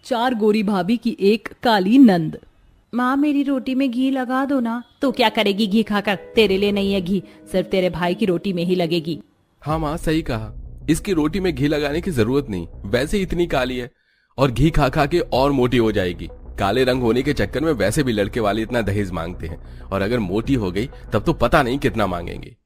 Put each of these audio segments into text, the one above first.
4 गोरी भाभी की एक काली नंद। माँ मेरी रोटी में घी लगा दो ना। तो क्या करेगी घी खाकर? तेरे लिए नहीं है घी, सिर्फ तेरे भाई की रोटी में ही लगेगी। हाँ माँ सही कहा, इसकी रोटी में घी लगाने की जरूरत नहीं, वैसे ही इतनी काली है और घी खा खा के और मोटी हो जाएगी। काले रंग होने के चक्कर में वैसे भी लड़के वाले इतना दहेज मांगते हैं, और अगर मोटी हो गई तब तो पता नहीं कितना मांगेंगे।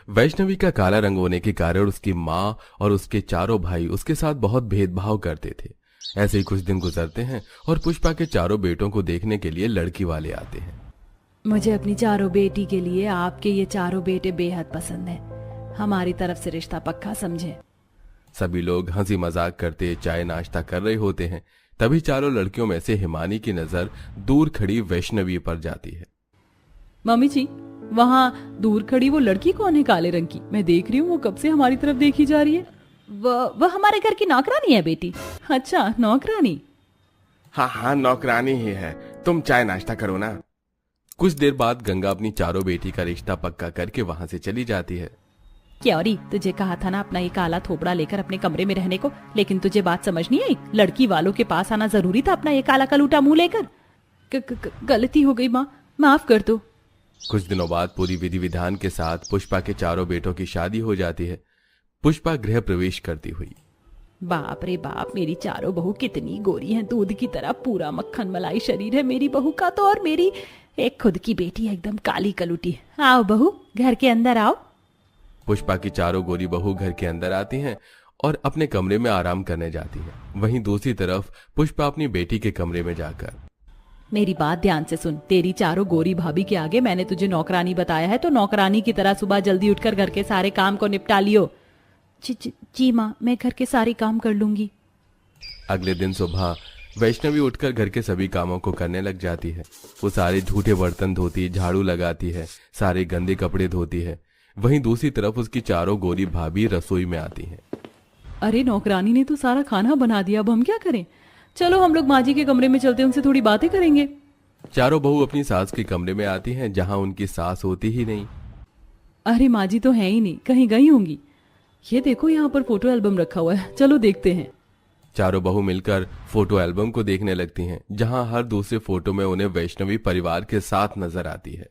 वैष्णवी का काला रंग होने के कारण उसकी माँ और उसके चारों भाई उसके साथ बहुत भेदभाव करते थे। ऐसे ही कुछ दिन गुजरते हैं और पुष्पा के चारों बेटों को देखने के लिए लड़की वाले आते हैं। मुझे अपनी चारों बेटी के लिए आपके ये चारों बेटे बेहद पसंद हैं। हमारी तरफ से रिश्ता पक्का समझे। सभी लोग हंसी मजाक करते चाय नाश्ता कर रहे होते हैं। तभी चारों लड़कियों में से हिमानी की नजर दूर खड़ी वैष्णवी पर जाती है। मम्मी जी, वहाँ दूर खड़ी वो लड़की कौन है काले रंग की? मैं देख रही हूँ वो कब से हमारी तरफ देखी जा रही है। वह हमारे घर की नौकरानी है बेटी। अच्छा नौकरानी? हाँ हाँ नौकरानी ही है, तुम चाय नाश्ता करो ना। कुछ देर बाद गंगा अपनी चारों बेटी का रिश्ता पक्का करके वहां से चली जाती है। क्योरी, तुझे कहा था ना अपना ये काला थोपड़ा लेकर अपने कमरे में रहने को, लेकिन तुझे बात समझ नहीं आई। लड़की वालों के पास आना जरूरी था अपना ये काला कलूटा मुंह लेकर। गलती हो गई माँ, माफ कर दो। कुछ दिनों बाद पूरी विधि विधान के साथ पुष्पा के चारों बेटों की शादी हो जाती है। पुष्पा गृह प्रवेश करती हुई। बाप रे बाप, मेरी चारों बहू कितनी गोरी हैं, दूध की तरह पूरा मक्खन मलाई शरीर है मेरी बहू का तो, और मेरी एक खुद की बेटी है एकदम काली कलूटी। आओ बहू, घर के अंदर आओ। पुष्पा की चारों गोरी बहू घर के अंदर आती हैं और अपने कमरे में आराम करने जाती है। वहीं दूसरी तरफ पुष्पा अपनी बेटी के कमरे में जाकर, मेरी बात ध्यान से सुन। तेरी चारों गोरी भाभी के आगे मैंने तुझे नौकरानी बताया है, तो नौकरानी की तरह सुबह जल्दी उठकर घर के सारे काम को निपटा लियो। जी माँ, मैं घर के सारे काम कर लूंगी। अगले दिन सुबह वैष्णवी उठकर घर के सभी कामों को करने लग जाती है। वो सारे झूठे बर्तन धोती, झाड़ू लगाती है, सारे गंदे कपड़े धोती है। वहीं दूसरी तरफ उसकी चारों गोरी भाभी रसोई में आती हैं। अरे नौकरानी ने तो सारा खाना बना दिया, अब हम क्या करें? चलो हम लोग माँ जी के कमरे में चलते हैं, उनसे थोड़ी बातें करेंगे। चारों बहू अपनी सास के कमरे में आती हैं, जहां उनकी सास होती ही नहीं। अरे माँ जी तो है ही नहीं, कहीं गई होंगी। ये देखो यहाँ पर फोटो एल्बम रखा हुआ है, चलो देखते हैं। चारों बहू मिलकर फोटो एल्बम को देखने लगती हैं, जहां हर दूसरे फोटो में उन्हें वैष्णवी परिवार के साथ नजर आती है।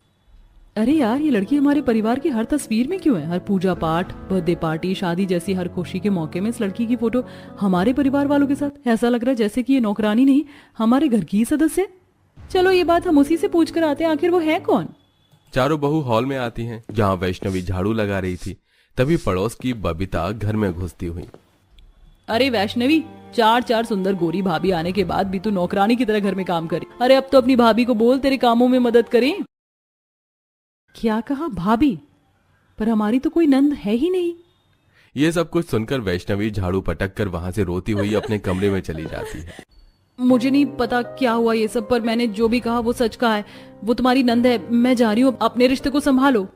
अरे यार, ये लड़की हमारे परिवार की हर तस्वीर में क्यों है? हर पूजा पाठ, बर्थडे पार्टी, शादी जैसी हर खुशी के मौके में इस लड़की की फोटो हमारे परिवार वालों के साथ। ऐसा लग रहा है जैसे कि ये नौकरानी नहीं, हमारे घर की ही सदस्य। चलो ये बात हम उसी से पूछ कर आते हैं, आखिर वो है कौन। चारों बहू हॉल में आती हैं, जहां वैष्णवी झाड़ू लगा रही थी। तभी पड़ोस की बबीता घर में घुसती हुई। अरे वैष्णवी, चार सुंदर गोरी भाभी आने के बाद भी तू नौकरानी की तरह घर में काम करे। अरे अब तो अपनी भाभी को बोल तेरे कामों में मदद करे। क्या कहा? भाभी? पर हमारी तो कोई नंद है ही नहीं। ये सब कुछ सुनकर वैष्णवी झाड़ू पटक कर वहां से रोती हुई अपने कमरे में चली जाती है। मुझे नहीं पता क्या हुआ ये सब, पर मैंने जो भी कहा वो सच कहा है। वो तुम्हारी नंद है, मैं जा रही हूँ, अपने रिश्ते को संभालो।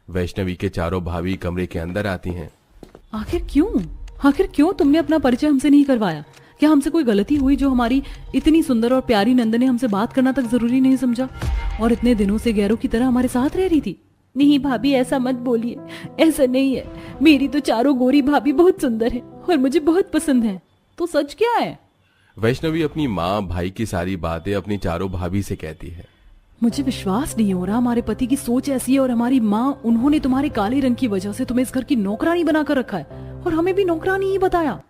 वैष्णवी के चारों भाभी कमरे के अंदर आती हैं। आखिर क्यों तुमने अपना परिचय हमसे नहीं करवाया? क्या हमसे कोई गलती हुई जो हमारी इतनी सुंदर और प्यारी नंद ने हमसे बात करना तक जरूरी नहीं समझा, और इतने दिनों से गैरों की तरह हमारे साथ रह रही थी? नहीं भाभी, ऐसा मत बोलिए, ऐसा नहीं है। मेरी तो चारों गोरी भाभी बहुत सुंदर है और मुझे बहुत पसंद है। तो सच क्या है? वैष्णवी अपनी माँ भाई की सारी बातें अपनी चारों भाभी से कहती है। मुझे विश्वास नहीं हो रहा, हमारे पति की सोच ऐसी है और हमारी माँ, उन्होंने तुम्हारे काले रंग की वजह से तुम्हें इस घर की नौकरानी बनाकर रखा है और हमें भी नौकरानी ही बताया।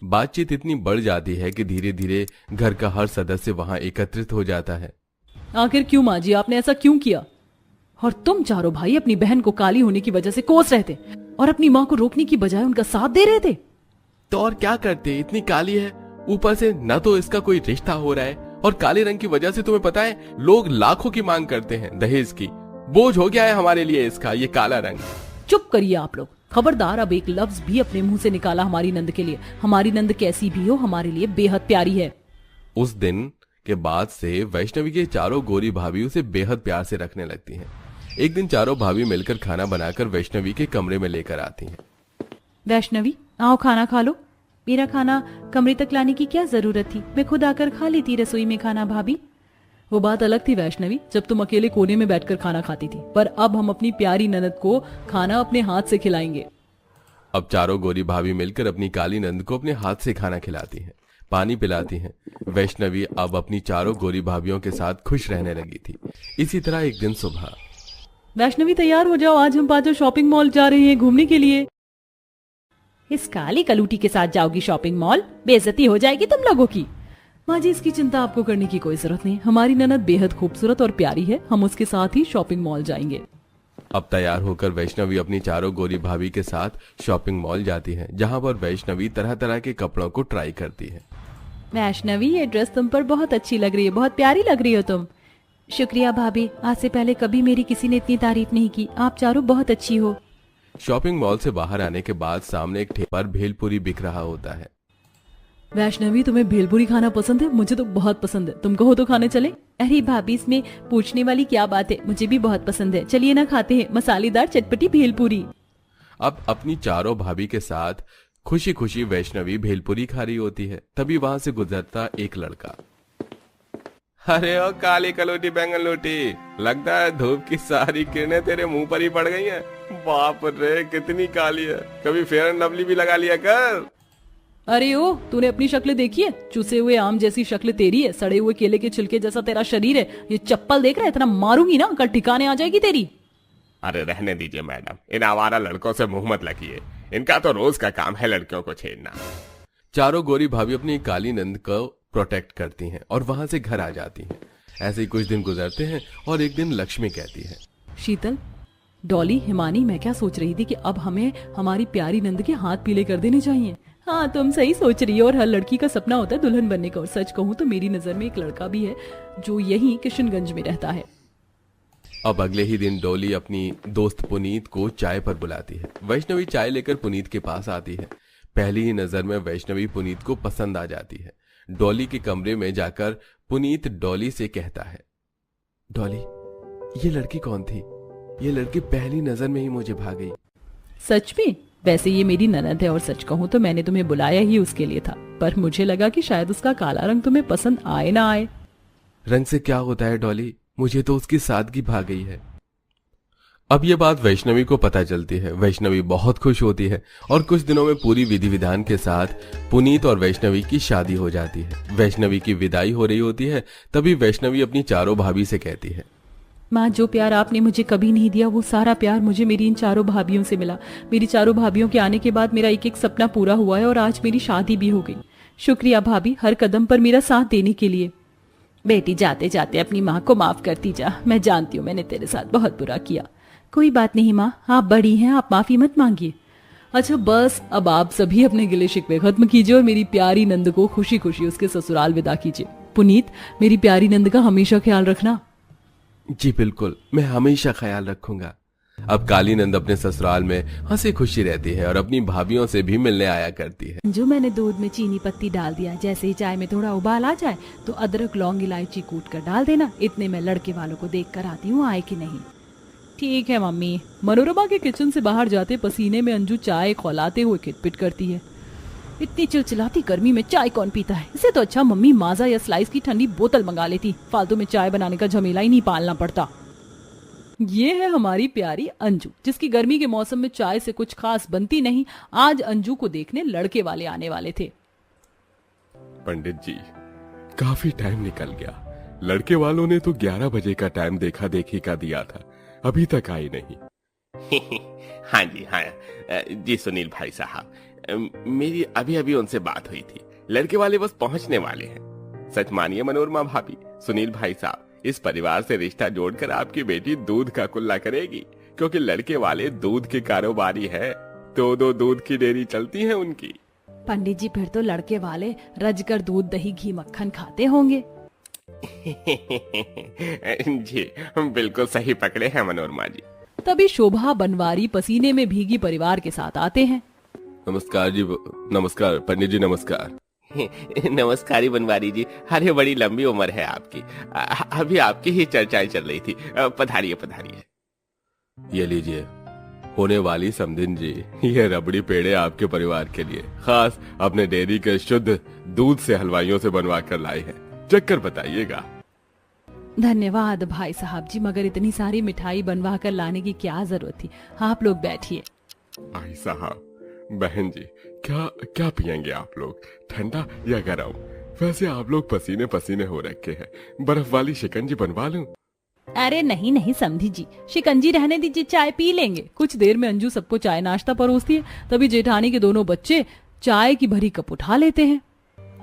बातचीत इतनी बढ़ जाती है कि धीरे धीरे घर का हर सदस्य वहां एकत्रित हो जाता है। आखिर क्यों माँ जी, आपने ऐसा क्यों किया? और तुम चारों भाई अपनी बहन को काली होने की वजह से कोस रहे थे और अपनी माँ को रोकने की बजाय उनका साथ दे रहे थे। तो और क्या करते, इतनी काली है, ऊपर से न तो इसका कोई रिश्ता हो रहा है, और काले रंग की वजह से तुम्हें पता है लोग लाखों की मांग करते हैं दहेज की। बोझ हो गया है हमारे लिए इसका ये काला रंग। चुप करिए आप लोग, खबरदार अब एक लफ्ज भी अपने मुंह से निकाला हमारी नंद के लिए। हमारी नंद कैसी भी हो हमारे लिए बेहद प्यारी है। उस दिन के बाद से वैष्णवी के चारों गोरी भाभी उसे बेहद प्यार से रखने लगती हैं। एक दिन चारों भाभी मिलकर खाना बनाकर वैष्णवी के कमरे में लेकर आती हैं। वैष्णवी आओ खाना खा लो। मेरा खाना कमरे तक लाने की क्या जरूरत थी, मैं खुद आकर खा लेती रसोई में खाना भाभी। वो बात अलग थी वैष्णवी, जब तुम अकेले कोने में बैठकर खाना खाती थी, पर अब हम अपनी प्यारी ननद को खाना अपने हाथ से खिलाएंगे। अब चारों गोरी भाभी मिलकर अपनी काली नंद को अपने हाथ से खाना खिलाती हैं। पानी पिलाती हैं। वैष्णवी अब अपनी चारों गोरी भाभियों के साथ खुश रहने लगी थी। इसी तरह एक दिन सुबह, वैष्णवी तैयार हो जाओ, आज हम पांचों शॉपिंग मॉल जा रहे हैं घूमने के लिए। इस काली कलूटी के साथ जाओगी शॉपिंग मॉल? बेइज्जती हो जाएगी तुम लोगों की। माँ जी, इसकी चिंता आपको करने की कोई जरूरत नहीं। हमारी ननद बेहद खूबसूरत और प्यारी है, हम उसके साथ ही शॉपिंग मॉल जाएंगे। अब तैयार होकर वैष्णवी अपनी चारों गोरी भाभी के साथ शॉपिंग मॉल जाती है, जहां पर वैष्णवी तरह तरह के कपड़ों को ट्राई करती है। वैष्णवी, ये ड्रेस तुम पर बहुत अच्छी लग रही है, बहुत प्यारी लग रही हो तुम। शुक्रिया भाभी, आज से पहले कभी मेरी किसी ने इतनी तारीफ नहीं की। आप चारों बहुत अच्छी हो। शॉपिंग मॉल से बाहर आने के बाद सामने एक ठेले पर भेलपुरी बिक रहा होता है। वैष्णवी, तुम्हें भेलपुरी खाना पसंद है? मुझे तो बहुत पसंद है, तुम कहो तो खाने चले। अरे भाभी, इसमें पूछने वाली क्या बात है, मुझे भी बहुत पसंद है। चलिए ना, खाते हैं मसालेदार चटपटी भेलपुरी। अब अपनी चारों भाभी के साथ खुशी खुशी वैष्णवी भेलपुरी खा रही होती है। तभी वहां से गुजरता एक लड़का। अरे ओ काली कलोटी बैंगन लोटी, लगता है धूप की सारी किरणें तेरे मुंह पर ही पड़ गई हैं। बाप रे, कितनी काली है, कभी फेयर एंड लवली भी लगा लिया कर। अरे ओ, तूने अपनी शक्ल देखी है? चूसे हुए आम जैसी शक्ल तेरी है, सड़े हुए केले के छिलके जैसा तेरा शरीर है। ये चप्पल देख रहा है? इतना मारूंगी ना, कल ठिकाने आ जाएगी तेरी। अरे रहने दीजिए मैडम, इन आवारा लड़कों से मुंह मत लगिए, इनका तो रोज का काम है लड़कियों को छेड़ना। चारों गोरी भाभी अपनी काली नंद को प्रोटेक्ट करती हैं और वहां से घर आ जाती हैं। ऐसे ही कुछ दिन गुजरते हैं और एक दिन लक्ष्मी कहती है, शीतल, डॉली, हिमानी, मैं क्या सोच रही थी कि अब हमें हमारी प्यारी नंद के हाथ पीले कर देने चाहिए। हाँ, तुम सही सोच रही हो, और हर लड़की का सपना होता है दुल्हन बनने का। और सच कहूँ तो मेरी नजर में एक लड़का भी है जो यहीं किशनगंज में रहता है। अब अगले ही दिन डॉली अपनी दोस्त पुनीत को चाय पर बुलाती है। वैष्णवी चाय लेकर पुनीत के पास आती है। पहली ही नजर में वैष्णवी पुनीत को पसंद आ जाती है। डॉली के कमरे में जाकर पुनीत डॉली से कहता है, डॉली, ये लड़की कौन थी? ये लड़की पहली नजर में ही मुझे भा गई। सच में? वैसे ये मेरी ननद है और सच कहूँ तो मैंने तुम्हें बुलाया ही उसके लिए था, पर मुझे लगा कि शायद उसका काला रंग तुम्हें पसंद आए ना आए। रंग से क्या होता है डॉली, मुझे तो उसकी सादगी भा गई है। अब ये बात वैष्णवी को पता चलती है। वैष्णवी बहुत खुश होती है और कुछ दिनों में पूरी विधि विधान के साथ पुनीत और वैष्णवी की शादी हो जाती है। वैष्णवी की विदाई हो रही होती है, तभी वैष्णवी अपनी चारों भाभी से कहती है, माँ, जो प्यार आपने मुझे कभी नहीं दिया, वो सारा प्यार मुझे मेरी इन चारों भाभियों से मिला। मेरी चारों भाभियों के आने के बाद मेरा एक एक सपना पूरा हुआ है और आज मेरी शादी भी हो गई। शुक्रिया भाभी, हर कदम पर मेरा साथ देने के लिए। बेटी, जाते जाते अपनी माँ को माफ करती जा। मैं जानती हूँ मैंने तेरे साथ बहुत बुरा किया। कोई बात नहीं माँ, आप बड़ी हैं, आप माफी मत मांगिए। अच्छा बस, अब आप सभी अपने गिले शिकवे खत्म कीजिए और मेरी प्यारी नंद को खुशी खुशी उसके ससुराल विदा कीजिए। पुनीत, मेरी प्यारी नंद का हमेशा ख्याल रखना। जी बिल्कुल, मैं हमेशा ख्याल रखूंगा। अब काली नंद अपने ससुराल में हंसी खुशी रहती है और अपनी भाभियों से भी मिलने आया करती है। जो मैंने दूध में चीनी पत्ती डाल दिया, जैसे ही चाय में थोड़ा उबाल आ जाए तो अदरक लौंग इलायची कूट कर डाल देना। इतने में लड़के वालों को देख कर आती हूँ, आए कि नहीं। ठीक है मम्मी। मनोरमा के किचन से बाहर जाते पसीने में अंजू चाय खौलाते हुए खिटपिट करती है। इतनी चिलचिलाती गर्मी में चाय कौन पीता है? इससे तो अच्छा मम्मी माजा या स्लाइस की ठंडी बोतल मंगा लेती, फालतू में चाय बनाने का झमेला ही नहीं पालना पड़ता। ये है हमारी प्यारी अंजू, जिसकी गर्मी के मौसम में चाय से कुछ खास बनती नहीं। आज अंजू को देखने लड़के वाले आने वाले थे। पंडित जी, काफी टाइम निकल गया। लड़के वालों ने तो 11 बजे का टाइम देखा देखी का दिया था, अभी तक आई नहीं। हाँ जी, हाँ जी सुनील भाई साहब, मेरी अभी अभी उनसे बात हुई थी। लड़के वाले बस पहुंचने वाले हैं। सच मानिए मनोरमा भाभी, सुनील भाई साहब, इस परिवार से रिश्ता जोड़कर आपकी बेटी दूध का कुल्ला करेगी, क्योंकि लड़के वाले दूध के कारोबारी है। दो दूध की डेयरी चलती है उनकी। पंडित जी, फिर तो लड़के वाले रज कर दूध दही घी मक्खन खाते होंगे। जी बिल्कुल सही पकड़े हैं मनोरमा जी। तभी शोभा बनवारी पसीने में भीगी परिवार के साथ आते हैं। नमस्कार जी, नमस्कार पंडित जी, नमस्कार। नमस्कारी बनवारी जी, अरे बड़ी लंबी उम्र है आपकी। अभी आपकी ही चर्चाएं चल रही थी। पधारिए पधारिए। ये लीजिए, होने वाली समधिन जी, ये रबड़ी पेड़े आपके परिवार के लिए खास अपने डेयरी के शुद्ध दूध से हलवाइयों से बनवा कर लाए हैं, चक्कर बताइएगा। धन्यवाद भाई साहब जी, मगर इतनी सारी मिठाई बनवा कर लाने की क्या जरूरत थी। आप लोग बैठिए। भाई साहब, बहन जी, क्या क्या पियेंगे आप लोग, ठंडा या गरम? वैसे आप लोग पसीने पसीने हो रखे हैं, बर्फ वाली शिकंजी बनवा लूं? अरे नहीं नहीं समधी जी, शिकंजी रहने दीजिए, चाय पी लेंगे। कुछ देर में अंजू सबको चाय नाश्ता परोसती है। तभी जेठानी के दोनों बच्चे चाय की भरी कप उठा लेते हैं।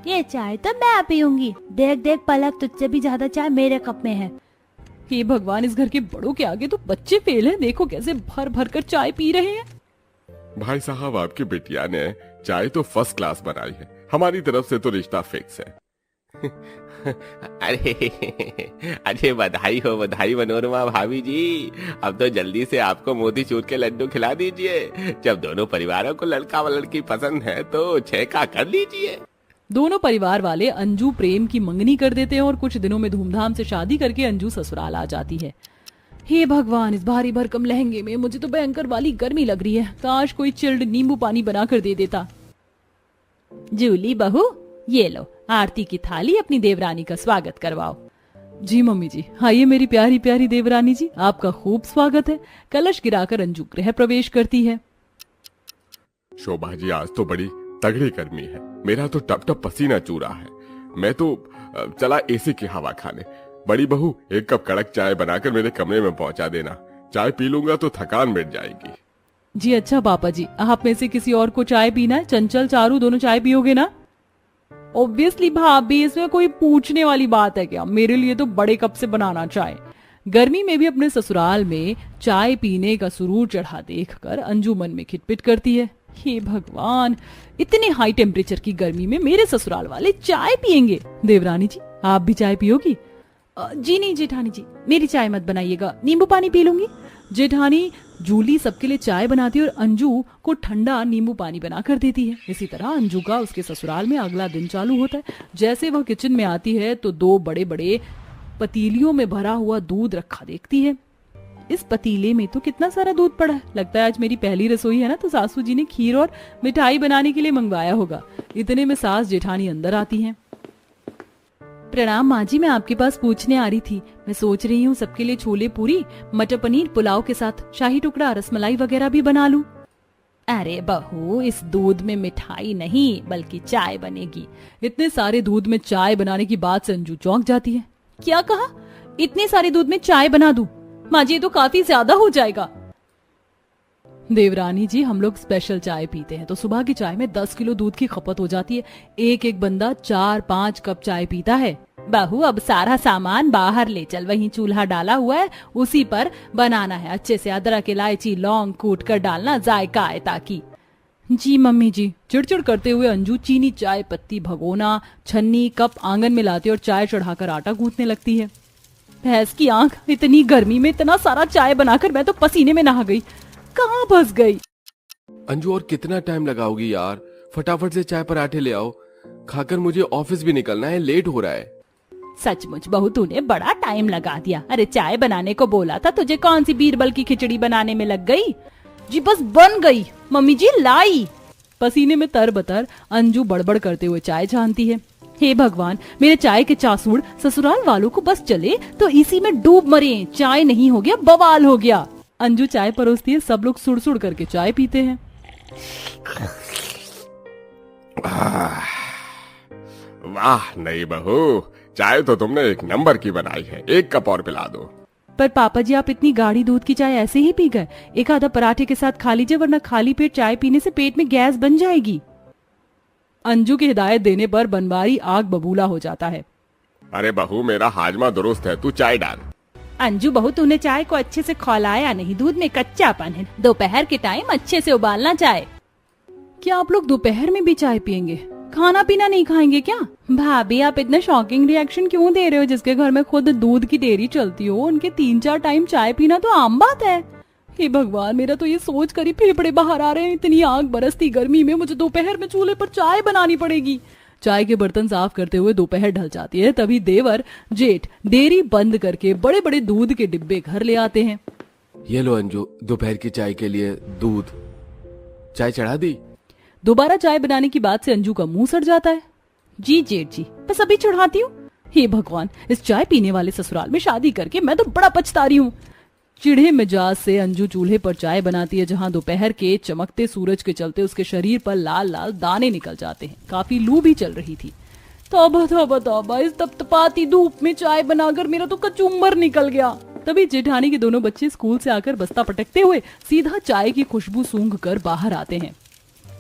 ये चाय तो मैं पीऊंगी। देख देख पलक, तुझसे भी ज्यादा चाय मेरे कप में है। हे भगवान, इस घर के बड़ों के आगे तो बच्चे फेल हैं। देखो कैसे भर भर कर चाय पी रहे हैं। भाई साहब, आपकी बिटिया ने चाय तो फर्स्ट क्लास बनाई है। हमारी तरफ से तो रिश्ता फिक्स है। अरे बधाई मनोरमा भाभी जी। अब तो जल्दी से आपको मोतीचूर के लड्डू खिला दीजिए। जब दोनों परिवारों को लड़का व लड़की पसंद है तो छेका कर लीजिए। दोनों परिवार वाले अंजू प्रेम की मंगनी कर देते हैं और कुछ दिनों में धूमधाम से शादी करके अंजू ससुराल आ जाती है। हे भगवान, इस भारी भरकम लहंगे में मुझे तो भयंकर वाली गर्मी लग रही है। काश कोई चिल्ड नींबू पानी बना कर दे देता। जूली बहू, ये लो आरती की थाली, अपनी देवरानी का स्वागत करवाओ। जी मम्मी जी, आइए मेरी प्यारी प्यारी देवरानी जी, आपका खूब स्वागत है। कलश गिराकर अंजू गृह प्रवेश करती है। शोभा जी, आज तो बड़ी तगड़ी गर्मी है। मेरा तो टप टप पसीना चू रहा है। मैं तो चला एसी की हवा खाने। बड़ी बहू, एक कप कड़क चाय बनाकर मेरे कमरे में पहुंचा देना। चाय पी लूंगा तो थकान मिट जाएगी। जी अच्छा पापा जी, आप में से किसी और को चाय पीना है? चंचल, चारू दोनों चाय पियोगे ना? ऑब्वियसली भाभी, इसमें कोई पूछने वाली बात है क्या? मेरे लिए तो बड़े कप से बनाना चाय। गर्मी में भी अपने ससुराल में चाय पीने का सुरूर चढ़ा देखकर अंजू मन में खिटपिट करती है। हे भगवान, इतने हाई टेम्परेचर की गर्मी में मेरे ससुराल वाले चाय पियेंगे। देवरानी जी, आप भी चाय पियोगी? जी नहीं जेठानी जी, मेरी चाय मत बनाइएगा, नींबू पानी पी लूंगी। जेठानी जूली सबके लिए चाय बनाती है और अंजू को ठंडा नींबू पानी बना कर देती है। इसी तरह अंजू का उसके ससुराल में अगला दिन चालू होता है। जैसे वह किचन में आती है तो दो बड़े बड़े पतीलियों में भरा हुआ दूध रखा देखती है। इस पतीले में तो कितना सारा दूध पड़ा है। लगता है आज मेरी पहली रसोई है ना, तो सासू जी ने खीर और मिठाई बनाने के लिए मंगवाया होगा। इतने में सास जेठानी अंदर आती हैं। प्रणाम माँ जी, मैं आपके पास पूछने आ रही थी। मैं सोच रही हूँ सबके लिए छोले पूरी, मटर पनीर पुलाव के साथ शाही टुकड़ा, रसमलाई वगैरह भी बना लूं। अरे बहू, इस दूध में मिठाई नहीं बल्कि चाय बनेगी। इतने सारे दूध में चाय बनाने की बात से अंजू चौंक जाती है। क्या कहा? इतने सारे दूध में चाय बना दूं? माँ जी, ये तो काफी ज्यादा हो जाएगा। देवरानी जी, हम लोग स्पेशल चाय पीते हैं तो सुबह की चाय में 10 किलो दूध की खपत हो जाती है। एक एक बंदा 4-5 कप चाय पीता है। बहू, अब सारा सामान बाहर ले चल, वहीं चूल्हा डाला हुआ है, उसी पर बनाना है। अच्छे से अदरक, इलायची, लौंग कूट कर डालना, जायका आए ताकि। जी मम्मी जी। चिड़चिड़ करते हुए अंजू चीनी, चाय पत्ती, भगोना, छन्नी, कप आंगन में लाती और चाय चढ़ाकर आटा गूंथने लगती है। भैंस की आंख, इतनी गर्मी में इतना सारा चाय बनाकर मैं तो पसीने में नहा गई। कहाँ फंस गई? अंजू, और कितना टाइम लगाओगी यार? फटाफट से चाय पराठे ले आओ, खाकर मुझे ऑफिस भी निकलना है, लेट हो रहा है। सचमुच बहू, तूने बड़ा टाइम लगा दिया। अरे चाय बनाने को बोला था तुझे, कौन सी बीरबल की खिचड़ी बनाने में लग गई? जी बस बन गई। मम्मी जी लाई। पसीने में तरबतर अंजू बड़बड़ करते हुए चाय छानती है। हे भगवान, मेरे चाय के चासूड़ ससुराल वालों को बस चले तो इसी में डूब मरे। चाय नहीं हो गया, बवाल हो गया। अंजू चाय परोसती है, सब लोग सुड़ सुड़ करके चाय पीते हैं। वाह नहीं बहू, चाय तो तुमने एक नंबर की बनाई है। एक कप और पिला दो। पर पापा जी, आप इतनी गाढ़ी दूध की चाय ऐसे ही पी गए? एक आधा पराठे के साथ खा लीजिए, वरना खाली पेट चाय पीने से पेट में गैस बन जाएगी। अंजू की हिदायत देने पर बनवारी आग बबूला हो जाता है। अरे बहू, मेरा हाजमा दुरुस्त है, तू चाय डाल। अंजू बहू, तूने चाय को अच्छे से खौलाया नहीं, दूध में कच्चापन है। दोपहर के टाइम अच्छे से उबालना चाय। क्या आप लोग दोपहर में भी चाय पियेंगे? खाना पीना नहीं खाएंगे क्या? भाभी, आप इतना शॉकिंग रिएक्शन क्यों दे रहे हो? जिसके घर में खुद दूध की डेयरी चलती हो, उनके 3-4 टाइम चाय पीना तो आम बात है। हे भगवान, मेरा तो ये सोच कर ही फेफड़े बाहर आ रहे हैं। इतनी आग बरसती गर्मी में मुझे दोपहर में चूल्हे पर चाय बनानी पड़ेगी। चाय के बर्तन साफ करते हुए दोपहर ढल जाती है। तभी देवर जेठ डेयरी बंद करके बड़े बड़े दूध के डिब्बे घर ले आते हैं। ये लो अंजू, दोपहर की चाय के लिए दूध। चाय चढ़ा दी? दोबारा चाय बनाने की बात से अंजू का मुंह सड़ जाता है। जी जेठ जी, बस अभी चढ़ाती हूँ। हे भगवान, इस चाय पीने वाले ससुराल में शादी करके मैं तो बड़ा पछता रही हूँ। चिढ़े मिजाज से अंजू चूल्हे पर चाय बनाती है, जहां दोपहर के चमकते सूरज के चलते उसके शरीर पर लाल लाल दाने निकल जाते हैं। काफी लू भी चल रही थी। तौबा तौबा तौबा, इस तपतपाती धूप में चाय बनाकर मेरा तो कचूमर निकल गया। तभी जेठानी के दोनों बच्चे स्कूल से आकर बस्ता पटकते हुए सीधा चाय की खुशबू सूंघ कर बाहर आते हैं।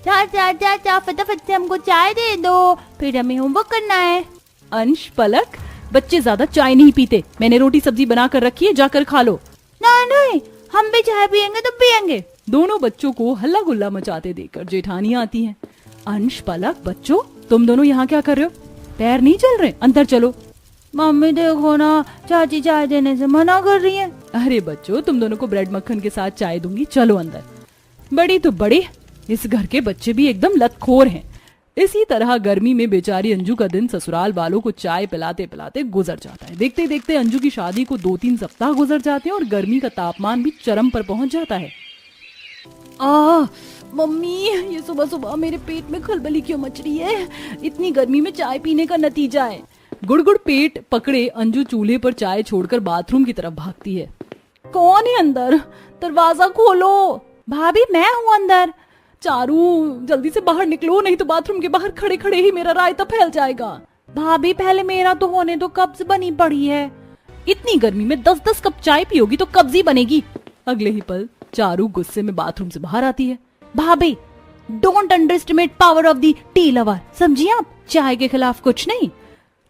चाचा फटाफट से हमको चाय दे दो, फिर हमें होमवर्क करना है। अंश, पलक, बच्चे ज्यादा चाय नहीं पीते। मैंने रोटी सब्जी बना कर रखी है, जाकर खा लो। नहीं, हम भी चाय पियेंगे तो पियेंगे। दोनों बच्चों को हल्ला गुल्ला मचाते देखकर जेठानी आती हैं। अंश, पलक, बच्चों, तुम दोनों यहाँ क्या कर रहे हो? पैर नहीं चल रहे? अंदर चलो। मम्मी देखो ना, चाची चाय देने से मना कर रही है। अरे बच्चों, तुम दोनों को ब्रेड मक्खन के साथ चाय दूंगी, चलो अंदर। बड़ी तो बड़ी, इस घर के बच्चे भी एकदम लतखोर हैं। इसी तरह गर्मी में बेचारी अंजू का दिन ससुराल वालों को चाय पिलाते पिलाते गुजर जाता है। देखते देखते अंजू की शादी को 2-3 सप्ताह गुजर जाते हैं और गर्मी का तापमान भी चरम पर पहुंच जाता है। मम्मी, ये सुबह सुबह मेरे पेट में खलबली क्यों मच रही है? इतनी गर्मी में चाय पीने का नतीजा है। गुड़गुड़ पेट पकड़े अंजू चूल्हे पर चाय छोड़कर बाथरूम की तरफ भागती है। कौन है अंदर? दरवाजा खोलो। भाभी, मैं हूँ अंदर। चारू, जल्दी से बाहर निकलो, नहीं तो बाथरूम के बाहर खड़े खड़े ही मेरा रायता फैल जाएगा। भाभी, पहले मेरा तो होने दो, कब्ज बनी पड़ी है। इतनी गर्मी में 10-10 कप चाय पियोगी तो कब्जी बनेगी। अगले ही पल चारू गुस्से में बाथरूम से बाहर आती है। भाभी, don't underestimate power of the tea lover. समझिए आप, चाय के खिलाफ कुछ नहीं।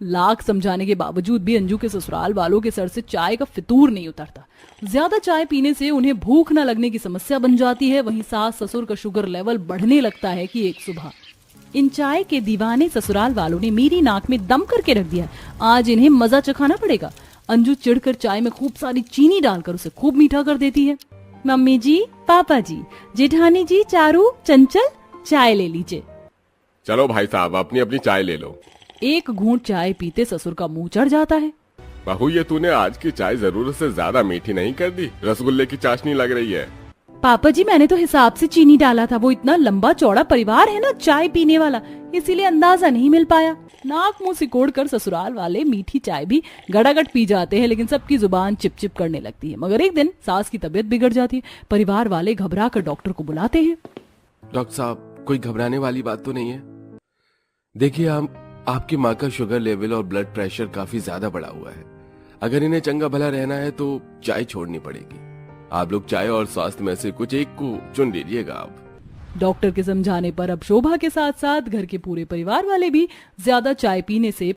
लाख समझाने के बावजूद भी अंजू के ससुराल वालों के सर से चाय का फितूर नहीं उतरता। ज्यादा चाय पीने से उन्हें भूख न लगने की समस्या बन जाती है। वहीं सास ससुर का शुगर लेवल बढ़ने लगता है कि एक सुबह इन चाय के दीवाने ससुराल वालों ने मेरी नाक में दम करके रख दिया। आज इन्हें मजा चखाना पड़ेगा। अंजू चिढ़कर चाय में खूब सारी चीनी डालकर उसे खूब मीठा कर देती है। मम्मी जी, पापा जी, जेठानी जी, चारू, चंचल, चाय ले लीजिए। चलो भाई साहब, अपनी अपनी चाय ले लो। एक घूंट चाय पीते ससुर का मुंह चढ़ जाता है। बहू, ये तूने आज की चाय जरूरत से ज्यादा मीठी नहीं कर दी? रसगुल्ले की चाशनी लग रही है। पापा जी, मैंने तो हिसाब से चीनी डाला था। वो इतना लंबा चौड़ा परिवार है ना चाय पीने वाला, इसीलिए अंदाजा नहीं मिल पाया। नाक मुंह सिकोड़ कर ससुराल वाले मीठी चाय भी गड़ागड़ पी जाते हैं, लेकिन सबकी जुबान चिप चिप करने लगती है। मगर एक दिन सास की तबीयत बिगड़ जाती है। परिवार वाले घबरा कर डॉक्टर को बुलाते हैं। डॉक्टर साहब, कोई घबराने वाली बात तो नहीं है? देखिए, आपकी माँ का शुगर लेवल और ब्लड प्रेशर काफी ज्यादा बढ़ा हुआ है। अगर इन्हें चंगा भला रहना है तो चाय छोड़नी पड़ेगी। आप लोग चाय और स्वास्थ्य में से कुछ एक को चुन लीजिएगा। आप डॉक्टर के समझाने पर अब शोभा के साथ साथ घर के पूरे परिवार वाले भी ज्यादा चाय पीने से